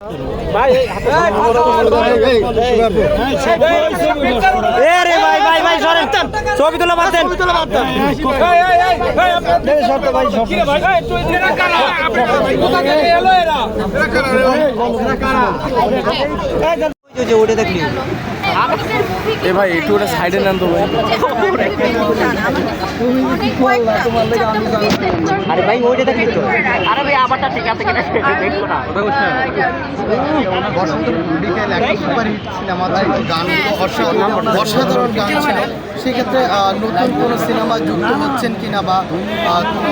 ভাই সরেন, ছবি তোলা বাদ দেন। ওটা দেখলি এ ভাই একটু ওটা সাইডে নেন তো ভাই। আরে ভাই ওইটা দেখলি তো। আরে ভাই আমারটা ঠিক আছে কিনা দেখবো না। বসন্ত বিকেল একটা সুপারহিট সিনেমা গানগুলো অসাধারণ গান ছিল। সেক্ষেত্রে নতুন কোনো সিনেমা যুক্ত হচ্ছেন কিনা বা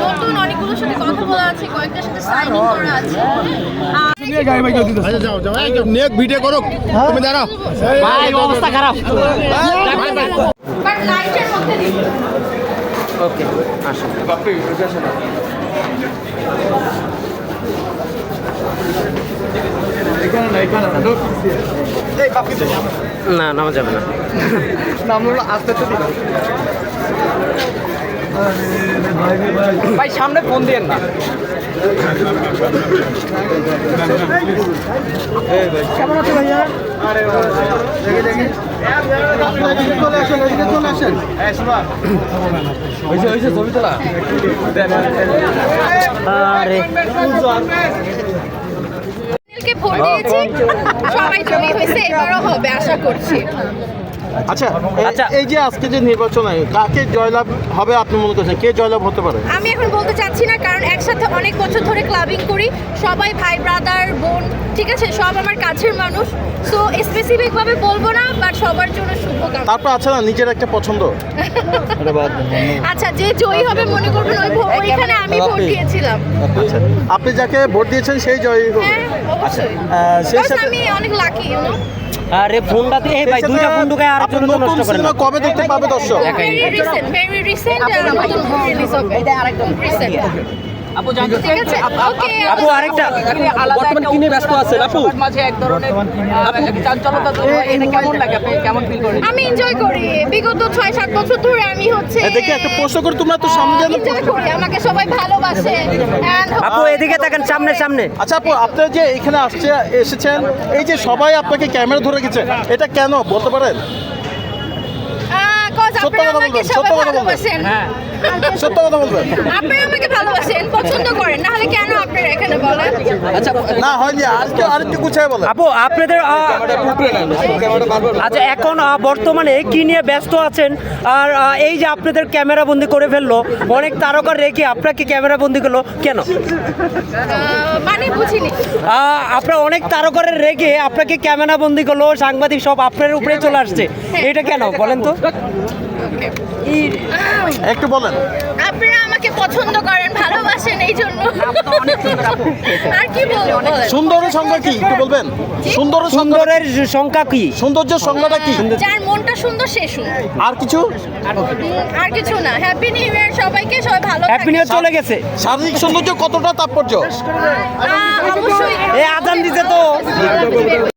নতুন অনেকগুলোর সাথে কথা বলা আছে, কয়েকটার সাথে সাইনিং করা আছে। ভিডিও করো, তুমি দাঁড়াও। ভাই অবস্থা খারাপ। বাট লাইটের মধ্যে দিব। ওকে আসুন। না নামা যাবে না। ভাই সামনে ফোন দিয়েন না। কেমন আছে ভাইয়া? চলে আসেন, এদিকে চলে আসেন। হয়েছে ছবি তোলা। আরে কে ভোট দিয়েছি, সবাই জমি হয়েছে, এবারও হবে আশা করছি। আচ্ছা আচ্ছা। এই যে আজকে যে নির্বাচন হয়, কাকে জয়লাভ হবে আপনি মনে করছেন? কে জয়লাভ হতে পারে? আমি এখন বলতে চাচ্ছি না, কারণ একসাথে অনেক বছর ধরে ক্লাবিং করি, সবাই ভাই ব্রাদার বোন, ঠিক আছে, সব আমার কাছের মানুষ। সো স্পেসিফিক ভাবে বলবো না, বাট সবার জন্য শুভকামনা। তারপর আছে না নিজের একটা পছন্দ। আচ্ছা, যে জয়ী হবে মনে করবেন ওইখানে আমি ভোট দিয়েছিলাম। আচ্ছা, আপনি যাকে ভোট দিয়েছেন সেই জয়ী হবে। হ্যাঁ অবশ্যই। সেই Because সাথে আমি অনেক লাকি, ইউ নো। আরে ফোনটা দিয়ে ভাই দুইটা ফোন ঢুকে আর আপনার জন্য নতুন নষ্ট করেন সিনেমা না। কবে দেখতে পাবে দর্শক? ভেরি রিসেন্ট নতুন রিলিজ হবে। এটা আরেকদম রিসেন্ট। আপু জানতে ঠিক আছে, ওকে। আপু আরেকটা বর্তমানে কি নিয়ে ব্যস্ত আছেন আপু? মাঝে এক ধরনের চাঞ্চলতা এটা কেমন লাগে, আপনি কেমন ফিল করেন? আমি এনজয় করি, বিগত 6-7 বছর ধরে আমি হচ্ছে দেখি একটা প্রশ্ন করে, তোমরা তো সামনে যেন এনজয় করি, আমাকে সবাই ভালোবাসে। And আপু এদিকে তাকান, সামনে সামনে। আচ্ছা আপু, আপনারা যে এখানে এসেছেন, এই যে সবাই আপনাকে ক্যামেরা ধরে গেছে, এটা কেন বলতে পারেন? cause সত্য আপনারা কথা আমাকে বলবেন, সবাই সত্য কথা বলবেন। ভালোবাসেন। সত্য কথা বলবেন। আপনারা আমাকে ভালোবাসেন, পছন্দ করেন, নাহলে কেন আপনারা এখানে বলেন? আচ্ছা না হয়নি, আরেকটু গুছায় বলেন। আপু আপনাদের আচ্ছা এখন বর্তমানে কি নিয়ে ব্যস্ত আছেন? আর এই যে আপনাদের ক্যামেরা বন্দি করে ফেললো, অনেক তারকা রেখে আপনাকে ক্যামেরা বন্দি করলো কেন? মানে বুঝিনি। আপনার অনেক তারকারে রেখে আপনাকে ক্যামেরা বন্দি করলো, সাংবাদিক সব আপনার উপরে চলে আসছে, এটা কেন বলেন তো? একটু বলেন। আপনারা আমাকে পছন্দ করেন, ভালোবাসেন, এই জন্য। আর কি বলবো বলেন? সুন্দরের সংজ্ঞা কি একটু বলবেন? সুন্দরের সুন্দরের সংখ্যা কি? সৌন্দর্যের সংজ্ঞাটা কি? যার মনটা সুন্দর সে সুন্দর। আর কিছু? আর কিছু না। হ্যাপি নিউ ইয়ার সবাইকে, সবাই ভালো হ্যাপি নিউ ইয়ার চলে গেছে। শারীরিক সৌন্দর্য কতটা তাৎপর্য? অবশ্যই। এই আজান দিতে তো